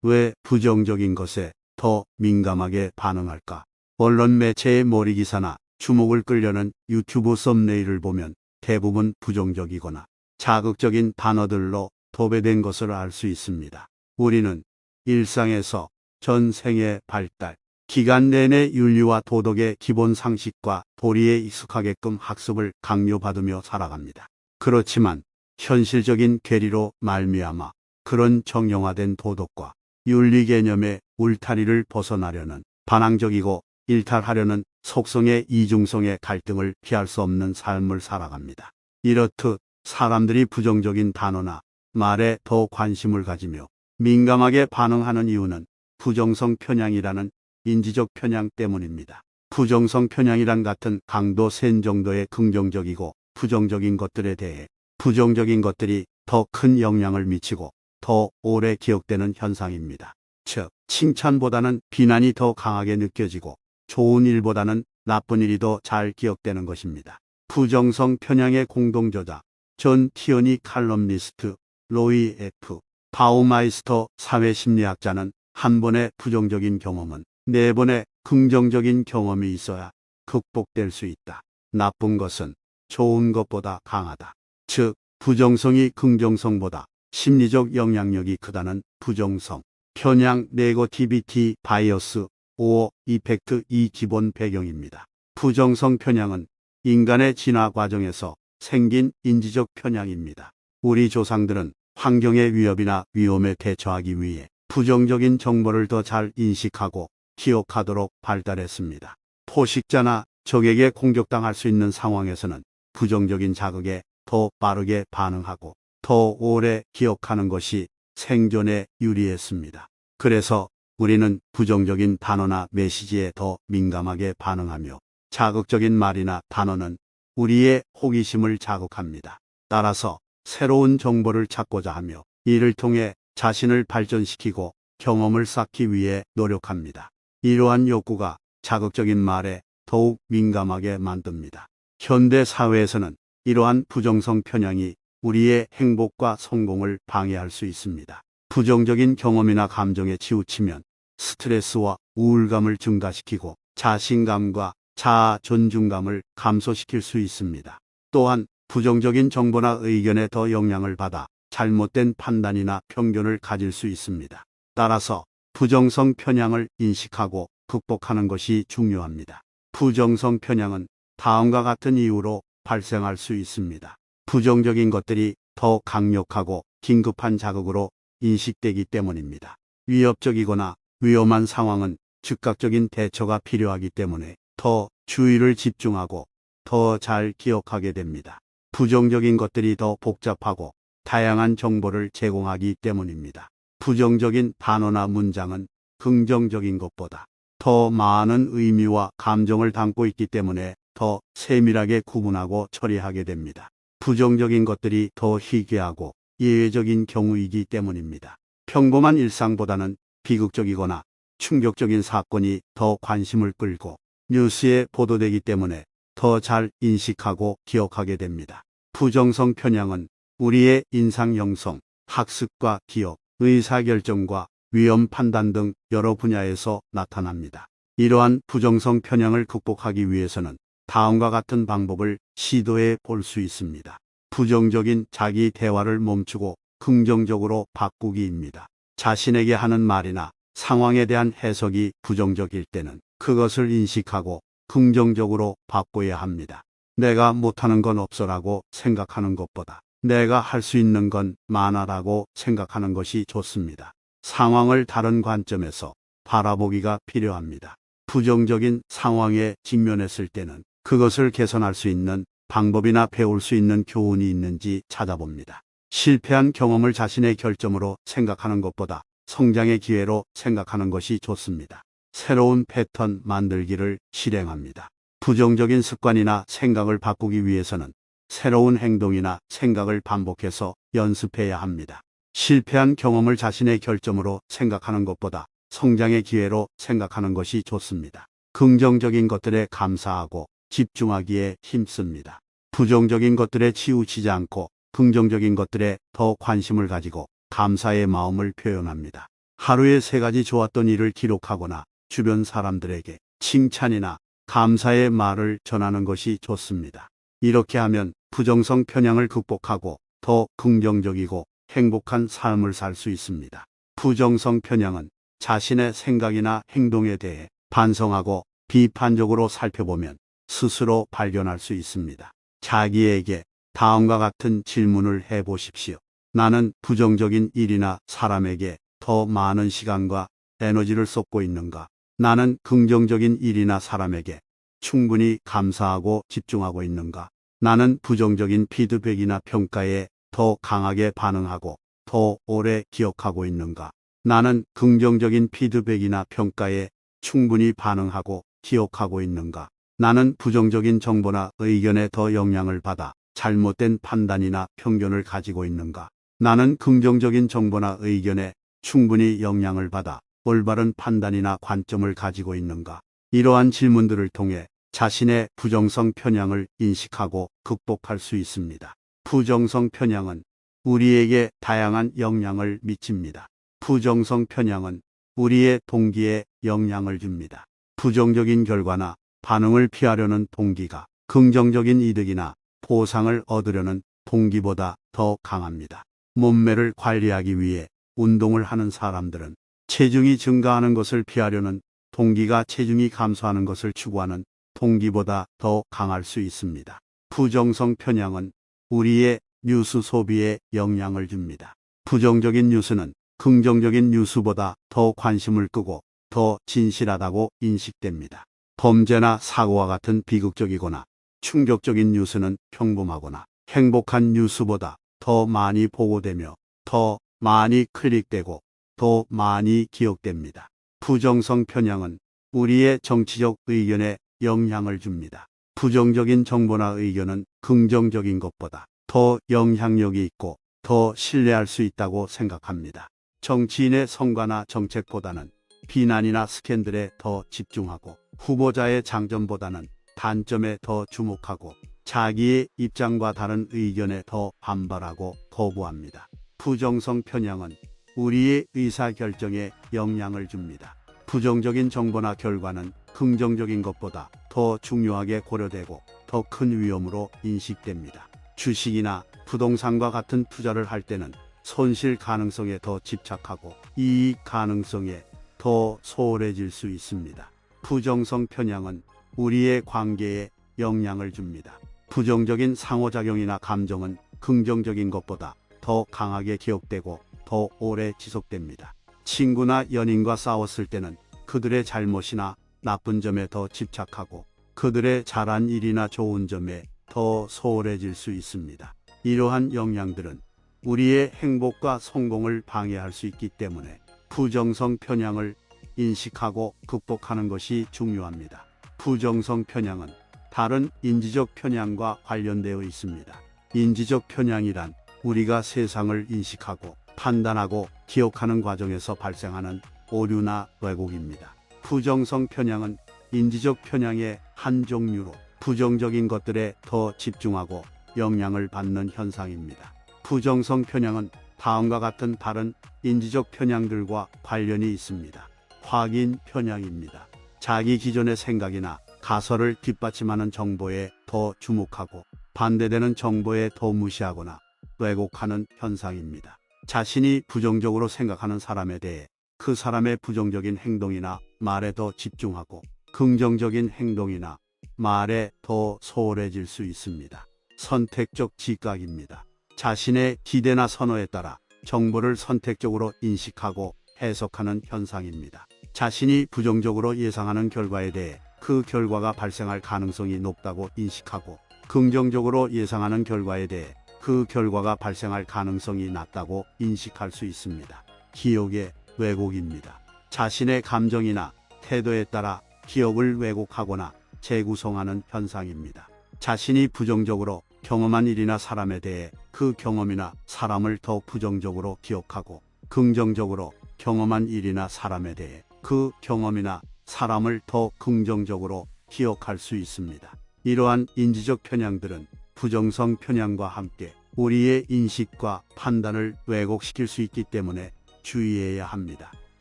왜 부정적인 것에 더 민감하게 반응할까? 언론 매체의 머리 기사나 주목을 끌려는 유튜브 썸네일을 보면 대부분 부정적이거나 자극적인 단어들로 도배된 것을 알 수 있습니다. 우리는 일상에서 전생의 발달, 기간 내내 윤리와 도덕의 기본 상식과 도리에 익숙하게끔 학습을 강요받으며 살아갑니다. 그렇지만 현실적인 괴리로 말미암아 그런 정형화된 도덕과 윤리 개념의 울타리를 벗어나려는 반항적이고 일탈하려는 속성의 이중성의 갈등을 피할 수 없는 삶을 살아갑니다. 이렇듯 사람들이 부정적인 단어나 말에 더 관심을 가지며 민감하게 반응하는 이유는 부정성 편향이라는 인지적 편향 때문입니다. 부정성 편향이란 같은 강도 센 정도의 긍정적이고 부정적인 것들에 대해 부정적인 것들이 더 큰 영향을 미치고 더 오래 기억되는 현상입니다. 즉, 칭찬보다는 비난이 더 강하게 느껴지고 좋은 일보다는 나쁜 일이 더 잘 기억되는 것입니다. 부정성 편향의 공동저자, 존 티어니 칼럼니스트, 로이 F. 바우마이스터 사회심리학자는 한 번의 부정적인 경험은 네 번의 긍정적인 경험이 있어야 극복될 수 있다. 나쁜 것은 좋은 것보다 강하다. 즉, 부정성이 긍정성보다 심리적 영향력이 크다는 부정성, 편향, 네거티비티 바이어스, 오어 이펙트 이 기본 배경입니다. 부정성 편향은 인간의 진화 과정에서 생긴 인지적 편향입니다. 우리 조상들은 환경의 위협이나 위험에 대처하기 위해 부정적인 정보를 더 잘 인식하고 기억하도록 발달했습니다. 포식자나 적에게 공격당할 수 있는 상황에서는 부정적인 자극에 더 빠르게 반응하고 더 오래 기억하는 것이 생존에 유리했습니다. 그래서 우리는 부정적인 단어나 메시지에 더 민감하게 반응하며 자극적인 말이나 단어는 우리의 호기심을 자극합니다. 따라서 새로운 정보를 찾고자 하며 이를 통해 자신을 발전시키고 경험을 쌓기 위해 노력합니다. 이러한 욕구가 자극적인 말에 더욱 민감하게 만듭니다. 현대 사회에서는 이러한 부정성 편향이 우리의 행복과 성공을 방해할 수 있습니다. 부정적인 경험이나 감정에 치우치면 스트레스와 우울감을 증가시키고 자신감과 자아 존중감을 감소시킬 수 있습니다. 또한 부정적인 정보나 의견에 더 영향을 받아 잘못된 판단이나 편견을 가질 수 있습니다. 따라서 부정성 편향을 인식하고 극복하는 것이 중요합니다. 부정성 편향은 다음과 같은 이유로 발생할 수 있습니다. 부정적인 것들이 더 강력하고 긴급한 자극으로 인식되기 때문입니다. 위협적이거나 위험한 상황은 즉각적인 대처가 필요하기 때문에 더 주의를 집중하고 더 잘 기억하게 됩니다. 부정적인 것들이 더 복잡하고 다양한 정보를 제공하기 때문입니다. 부정적인 단어나 문장은 긍정적인 것보다 더 많은 의미와 감정을 담고 있기 때문에 더 세밀하게 구분하고 처리하게 됩니다. 부정적인 것들이 더 희귀하고 예외적인 경우이기 때문입니다. 평범한 일상보다는 비극적이거나 충격적인 사건이 더 관심을 끌고 뉴스에 보도되기 때문에 더 잘 인식하고 기억하게 됩니다. 부정성 편향은 우리의 인상 형성, 학습과 기억, 의사결정과 위험 판단 등 여러 분야에서 나타납니다. 이러한 부정성 편향을 극복하기 위해서는 다음과 같은 방법을 시도해 볼 수 있습니다. 부정적인 자기 대화를 멈추고 긍정적으로 바꾸기입니다. 자신에게 하는 말이나 상황에 대한 해석이 부정적일 때는 그것을 인식하고 긍정적으로 바꿔야 합니다. 내가 못하는 건 없어라고 생각하는 것보다 내가 할 수 있는 건 많아라고 생각하는 것이 좋습니다. 상황을 다른 관점에서 바라보기가 필요합니다. 부정적인 상황에 직면했을 때는 그것을 개선할 수 있는 방법이나 배울 수 있는 교훈이 있는지 찾아봅니다. 실패한 경험을 자신의 결점으로 생각하는 것보다 성장의 기회로 생각하는 것이 좋습니다. 새로운 패턴 만들기를 실행합니다. 부정적인 습관이나 생각을 바꾸기 위해서는 새로운 행동이나 생각을 반복해서 연습해야 합니다. 실패한 경험을 자신의 결점으로 생각하는 것보다 성장의 기회로 생각하는 것이 좋습니다. 긍정적인 것들에 감사하고 집중하기에 힘씁니다. 부정적인 것들에 치우치지 않고 긍정적인 것들에 더 관심을 가지고 감사의 마음을 표현합니다. 하루에 3가지 좋았던 일을 기록하거나 주변 사람들에게 칭찬이나 감사의 말을 전하는 것이 좋습니다. 이렇게 하면 부정성 편향을 극복하고 더 긍정적이고 행복한 삶을 살 수 있습니다. 부정성 편향은 자신의 생각이나 행동에 대해 반성하고 비판적으로 살펴보면 스스로 발견할 수 있습니다. 자기에게 다음과 같은 질문을 해보십시오. 나는 부정적인 일이나 사람에게 더 많은 시간과 에너지를 쏟고 있는가? 나는 긍정적인 일이나 사람에게 충분히 감사하고 집중하고 있는가? 나는 부정적인 피드백이나 평가에 더 강하게 반응하고 더 오래 기억하고 있는가? 나는 긍정적인 피드백이나 평가에 충분히 반응하고 기억하고 있는가? 나는 부정적인 정보나 의견에 더 영향을 받아 잘못된 판단이나 편견을 가지고 있는가? 나는 긍정적인 정보나 의견에 충분히 영향을 받아 올바른 판단이나 관점을 가지고 있는가? 이러한 질문들을 통해 자신의 부정성 편향을 인식하고 극복할 수 있습니다. 부정성 편향은 우리에게 다양한 영향을 미칩니다. 부정성 편향은 우리의 동기에 영향을 줍니다. 부정적인 결과나 반응을 피하려는 동기가 긍정적인 이득이나 보상을 얻으려는 동기보다 더 강합니다. 몸매를 관리하기 위해 운동을 하는 사람들은 체중이 증가하는 것을 피하려는 동기가 체중이 감소하는 것을 추구하는 동기보다 더 강할 수 있습니다. 부정성 편향은 우리의 뉴스 소비에 영향을 줍니다. 부정적인 뉴스는 긍정적인 뉴스보다 더 관심을 끄고 더 진실하다고 인식됩니다. 범죄나 사고와 같은 비극적이거나 충격적인 뉴스는 평범하거나 행복한 뉴스보다 더 많이 보고되며 더 많이 클릭되고 더 많이 기억됩니다. 부정성 편향은 우리의 정치적 의견에 영향을 줍니다. 부정적인 정보나 의견은 긍정적인 것보다 더 영향력이 있고 더 신뢰할 수 있다고 생각합니다. 정치인의 성과나 정책보다는 비난이나 스캔들에 더 집중하고 후보자의 장점보다는 단점에 더 주목하고 자기의 입장과 다른 의견에 더 반발하고 거부합니다. 부정성 편향은 우리의 의사결정에 영향을 줍니다. 부정적인 정보나 결과는 긍정적인 것보다 더 중요하게 고려되고 더 큰 위험으로 인식됩니다. 주식이나 부동산과 같은 투자를 할 때는 손실 가능성에 더 집착하고 이익 가능성에 더 소홀해질 수 있습니다. 부정성 편향은 우리의 관계에 영향을 줍니다. 부정적인 상호작용이나 감정은 긍정적인 것보다 더 강하게 기억되고 더 오래 지속됩니다. 친구나 연인과 싸웠을 때는 그들의 잘못이나 나쁜 점에 더 집착하고 그들의 잘한 일이나 좋은 점에 더 소홀해질 수 있습니다. 이러한 영향들은 우리의 행복과 성공을 방해할 수 있기 때문에 부정성 편향을 인식하고 극복하는 것이 중요합니다. 부정성 편향은 다른 인지적 편향과 관련되어 있습니다. 인지적 편향이란 우리가 세상을 인식하고 판단하고 기억하는 과정에서 발생하는 오류나 왜곡입니다. 부정성 편향은 인지적 편향의 한 종류로 부정적인 것들에 더 집중하고 영향을 받는 현상입니다. 부정성 편향은 다음과 같은 다른 인지적 편향들과 관련이 있습니다. 확인 편향입니다. 자기 기존의 생각이나 가설을 뒷받침하는 정보에 더 주목하고 반대되는 정보에 더 무시하거나 왜곡하는 현상입니다. 자신이 부정적으로 생각하는 사람에 대해 그 사람의 부정적인 행동이나 말에 더 집중하고 긍정적인 행동이나 말에 더 소홀해질 수 있습니다. 선택적 지각입니다. 자신의 기대나 선호에 따라 정보를 선택적으로 인식하고 해석하는 현상입니다. 자신이 부정적으로 예상하는 결과에 대해 그 결과가 발생할 가능성이 높다고 인식하고 긍정적으로 예상하는 결과에 대해 그 결과가 발생할 가능성이 낮다고 인식할 수 있습니다. 기억의 왜곡입니다. 자신의 감정이나 태도에 따라 기억을 왜곡하거나 재구성하는 현상입니다. 자신이 부정적으로 경험한 일이나 사람에 대해 그 경험이나 사람을 더 부정적으로 기억하고 긍정적으로 경험한 일이나 사람에 대해 그 경험이나 사람을 더 긍정적으로 기억할 수 있습니다. 이러한 인지적 편향들은 부정성 편향과 함께 우리의 인식과 판단을 왜곡시킬 수 있기 때문에 주의해야 합니다.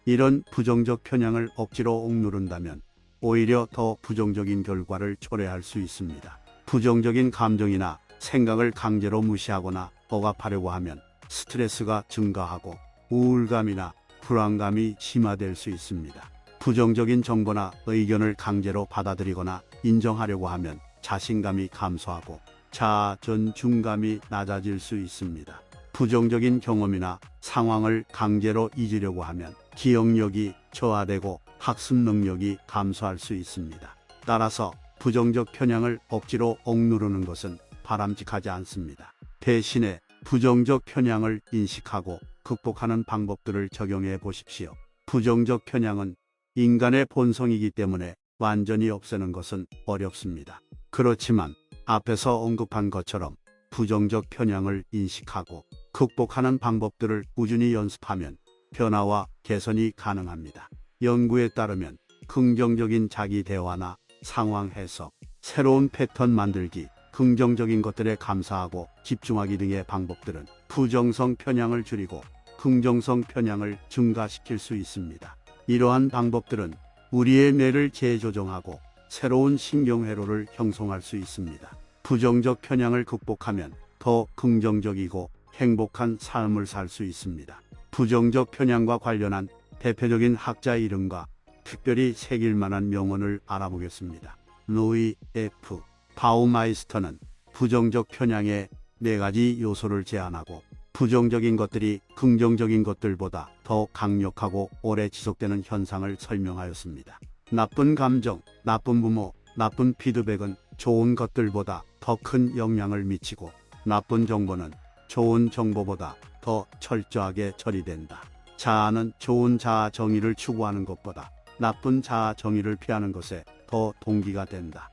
이런 부정적 편향을 억지로 억누른다면 오히려 더 부정적인 결과를 초래할 수 있습니다. 부정적인 감정이나 생각을 강제로 무시하거나 억압하려고 하면 스트레스가 증가하고 우울감이나 불안감이 심화될 수 있습니다. 부정적인 정보나 의견을 강제로 받아들이거나 인정하려고 하면 자신감이 감소하고 자존감이 낮아질 수 있습니다. 부정적인 경험이나 상황을 강제로 잊으려고 하면 기억력이 저하되고 학습 능력이 감소할 수 있습니다. 따라서 부정적 편향을 억지로 억누르는 것은 바람직하지 않습니다. 대신에 부정적 편향을 인식하고 극복하는 방법들을 적용해 보십시오. 부정적 편향은 인간의 본성이기 때문에 완전히 없애는 것은 어렵습니다. 그렇지만 앞에서 언급한 것처럼 부정적 편향을 인식하고 극복하는 방법들을 꾸준히 연습하면 변화와 개선이 가능합니다. 연구에 따르면 긍정적인 자기 대화나 상황 해석, 새로운 패턴 만들기, 긍정적인 것들에 감사하고 집중하기 등의 방법들은 부정성 편향을 줄이고 긍정성 편향을 증가시킬 수 있습니다. 이러한 방법들은 우리의 뇌를 재조정하고 새로운 신경회로를 형성할 수 있습니다. 부정적 편향을 극복하면 더 긍정적이고 행복한 삶을 살 수 있습니다. 부정적 편향과 관련한 대표적인 학자 이름과 특별히 새길 만한 명언을 알아보겠습니다. 루이 F. 바우마이스터는 부정적 편향의 4가지 요소를 제안하고 부정적인 것들이 긍정적인 것들보다 더 강력하고 오래 지속되는 현상을 설명하였습니다. 나쁜 감정, 나쁜 부모, 나쁜 피드백은 좋은 것들보다 더 큰 영향을 미치고 나쁜 정보는 좋은 정보보다 더 철저하게 처리된다. 자아는 좋은 자아 정의를 추구하는 것보다 나쁜 자아 정의를 피하는 것에 더 동기가 된다.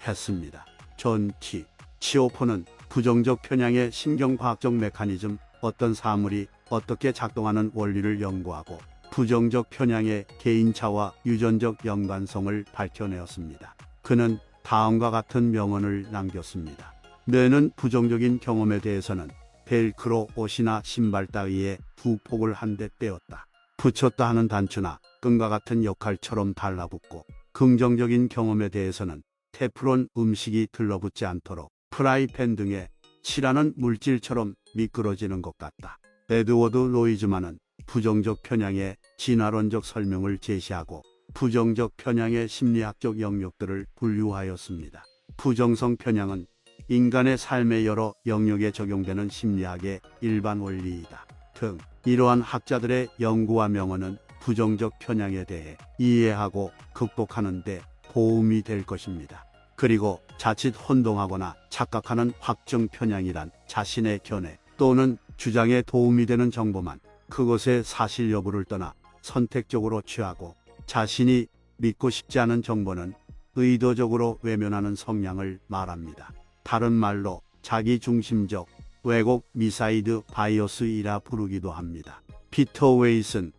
했습니다. 존 T. 치오포는 부정적 편향의 신경과학적 메커니즘, 어떤 사물이 어떻게 작동하는 원리를 연구하고 부정적 편향의 개인차와 유전적 연관성을 밝혀내었습니다. 그는 다음과 같은 명언을 남겼습니다. 뇌는 부정적인 경험에 대해서는 벨크로 옷이나 신발 따위에 두 폭을 한 대 떼었다. 붙였다 하는 단추나 끈과 같은 역할처럼 달라붙고 긍정적인 경험에 대해서는 테프론 음식이 들러붙지 않도록 프라이팬 등에 칠하는 물질처럼 미끄러지는 것 같다. 에드워드 로이즈만은 부정적 편향의 진화론적 설명을 제시하고 부정적 편향의 심리학적 영역들을 분류하였습니다. 부정성 편향은 인간의 삶의 여러 영역에 적용되는 심리학의 일반 원리이다. 등 이러한 학자들의 연구와 명언은 부정적 편향에 대해 이해하고 극복하는 데 도움이 될 것입니다. 그리고 자칫 혼동하거나 착각하는 확정 편향이란 자신의 견해 또는 주장에 도움이 되는 정보만 그것의 사실 여부를 떠나 선택적으로 취하고 자신이 믿고 싶지 않은 정보는 의도적으로 외면하는 성향을 말합니다. 다른 말로 자기중심적 왜곡 미사이드 바이어스이라 부르기도 합니다. 피터 웨이슨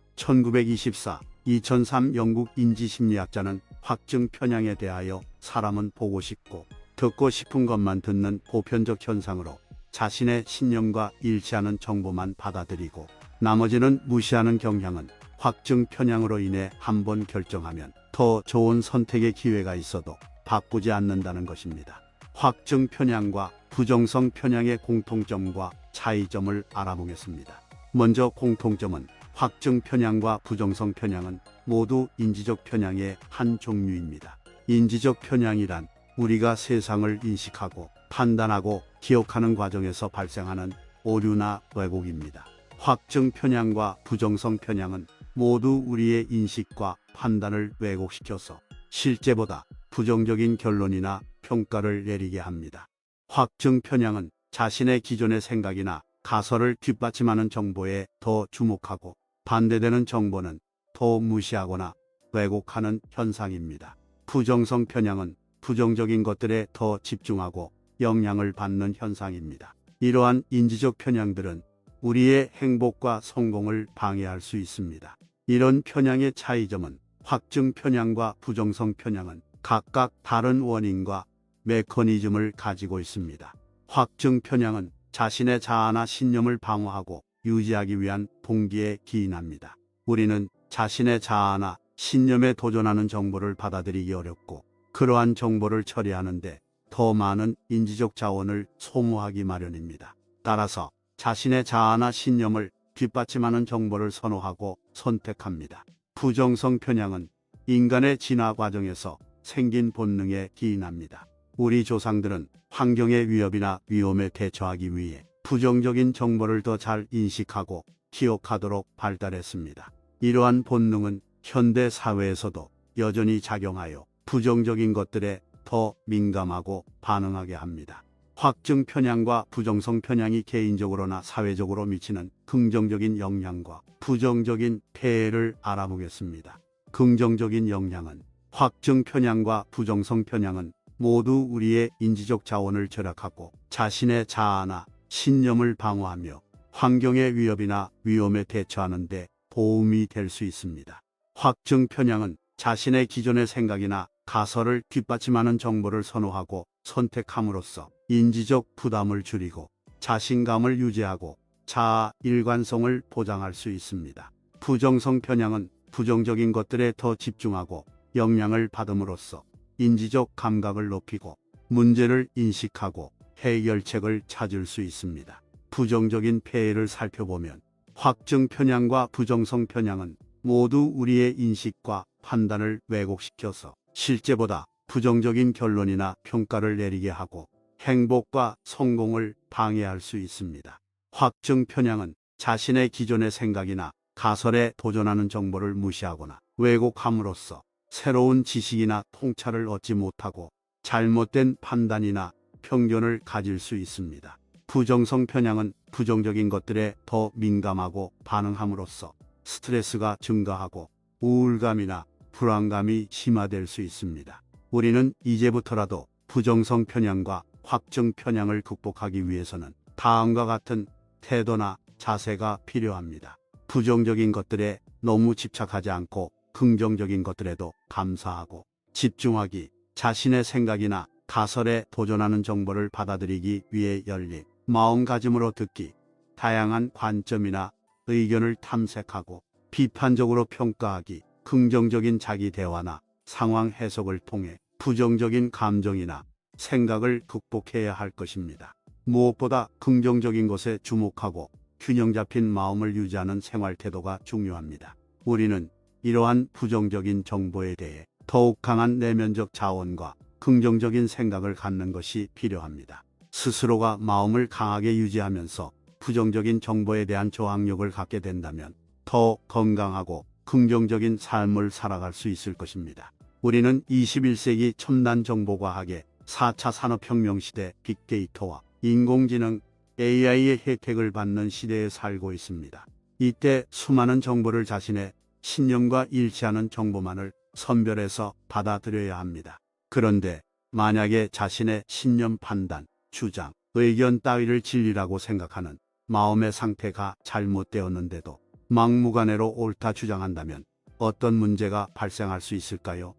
1924-2003 영국 인지심리학자는 확증 편향에 대하여 사람은 보고 싶고 듣고 싶은 것만 듣는 보편적 현상으로 자신의 신념과 일치하는 정보만 받아들이고 나머지는 무시하는 경향은 확증 편향으로 인해 한번 결정하면 더 좋은 선택의 기회가 있어도 바꾸지 않는다는 것입니다. 확증 편향과 부정성 편향의 공통점과 차이점을 알아보겠습니다. 먼저 공통점은 확증 편향과 부정성 편향은 모두 인지적 편향의 한 종류입니다. 인지적 편향이란 우리가 세상을 인식하고 판단하고 기억하는 과정에서 발생하는 오류나 왜곡입니다. 확증 편향과 부정성 편향은 모두 우리의 인식과 판단을 왜곡시켜서 실제보다 부정적인 결론이나 평가를 내리게 합니다. 확증 편향은 자신의 기존의 생각이나 가설을 뒷받침하는 정보에 더 주목하고 반대되는 정보는 더 무시하거나 왜곡하는 현상입니다. 부정성 편향은 부정적인 것들에 더 집중하고 영향을 받는 현상입니다. 이러한 인지적 편향들은 우리의 행복과 성공을 방해할 수 있습니다. 이런 편향의 차이점은 확증 편향과 부정성 편향은 각각 다른 원인과 메커니즘을 가지고 있습니다. 확증 편향은 자신의 자아나 신념을 방어하고 유지하기 위한 동기에 기인합니다. 우리는 자신의 자아나 신념에 도전하는 정보를 받아들이기 어렵고 그러한 정보를 처리하는데 더 많은 인지적 자원을 소모하기 마련입니다. 따라서 자신의 자아나 신념을 뒷받침하는 정보를 선호하고 선택합니다. 부정성 편향은 인간의 진화 과정에서 생긴 본능에 기인합니다. 우리 조상들은 환경의 위협이나 위험에 대처하기 위해 부정적인 정보를 더 잘 인식하고 기억하도록 발달했습니다. 이러한 본능은 현대 사회에서도 여전히 작용하여 부정적인 것들에 더 민감하고 반응하게 합니다. 확증 편향과 부정성 편향이 개인적으로나 사회적으로 미치는 긍정적인 영향과 부정적인 폐해를 알아보겠습니다. 긍정적인 영향은 확증 편향과 부정성 편향은 모두 우리의 인지적 자원을 절약하고 자신의 자아나 신념을 방어하며 환경의 위협이나 위험에 대처하는 데 도움이 될 수 있습니다. 확증 편향은 자신의 기존의 생각이나 가설을 뒷받침하는 정보를 선호하고 선택함으로써 인지적 부담을 줄이고 자신감을 유지하고 자아 일관성을 보장할 수 있습니다. 부정성 편향은 부정적인 것들에 더 집중하고 영향을 받음으로써 인지적 감각을 높이고 문제를 인식하고 해결책을 찾을 수 있습니다. 부정적인 폐해를 살펴보면 확증 편향과 부정성 편향은 모두 우리의 인식과 판단을 왜곡시켜서 실제보다 부정적인 결론이나 평가를 내리게 하고 행복과 성공을 방해할 수 있습니다. 확증 편향은 자신의 기존의 생각이나 가설에 도전하는 정보를 무시하거나 왜곡함으로써 새로운 지식이나 통찰을 얻지 못하고 잘못된 판단이나 편견을 가질 수 있습니다. 부정성 편향은 부정적인 것들에 더 민감하고 반응함으로써 스트레스가 증가하고 우울감이나 불안감이 심화될 수 있습니다. 우리는 이제부터라도 부정성 편향과 확증 편향을 극복하기 위해서는 다음과 같은 태도나 자세가 필요합니다. 부정적인 것들에 너무 집착하지 않고 긍정적인 것들에도 감사하고 집중하기, 자신의 생각이나 가설에 도전하는 정보를 받아들이기 위해 열린 마음가짐으로 듣기, 다양한 관점이나 의견을 탐색하고 비판적으로 평가하기, 긍정적인 자기 대화나 상황 해석을 통해 부정적인 감정이나 생각을 극복해야 할 것입니다. 무엇보다 긍정적인 것에 주목하고 균형 잡힌 마음을 유지하는 생활 태도가 중요합니다. 우리는 이러한 부정적인 정보에 대해 더욱 강한 내면적 자원과 긍정적인 생각을 갖는 것이 필요합니다. 스스로가 마음을 강하게 유지하면서 부정적인 정보에 대한 저항력을 갖게 된다면 더 건강하고 긍정적인 삶을 살아갈 수 있을 것입니다. 우리는 21세기 첨단 정보과학의 4차 산업혁명 시대 빅데이터와 인공지능 AI의 혜택을 받는 시대에 살고 있습니다. 이때 수많은 정보를 자신의 신념과 일치하는 정보만을 선별해서 받아들여야 합니다. 그런데 만약에 자신의 신념, 판단, 주장, 의견 따위를 진리라고 생각하는 마음의 상태가 잘못되었는데도 막무가내로 옳다 주장한다면 어떤 문제가 발생할 수 있을까요?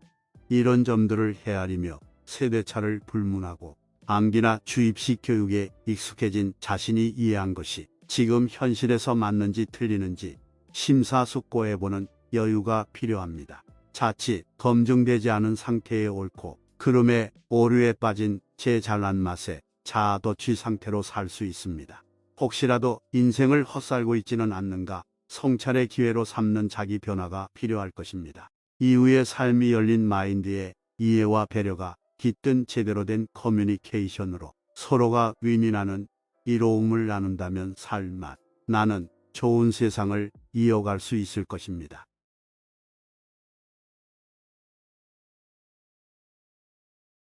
이런 점들을 헤아리며 세대차를 불문하고 암기나 주입식 교육에 익숙해진 자신이 이해한 것이 지금 현실에서 맞는지 틀리는지 심사숙고해보는 여유가 필요합니다. 자칫 검증되지 않은 상태의 옳고 그름의 오류에 빠진 제 잘난 맛에 자아도취 상태로 살 수 있습니다. 혹시라도 인생을 헛살고 있지는 않는가 성찰의 기회로 삼는 자기 변화가 필요할 것입니다. 이후의 삶이 열린 마인드의 이해와 배려가 깃든 제대로 된 커뮤니케이션으로 서로가 윈윈하는 이로움을 나눈다면 나는 좋은 세상을 이어갈 수 있을 것입니다.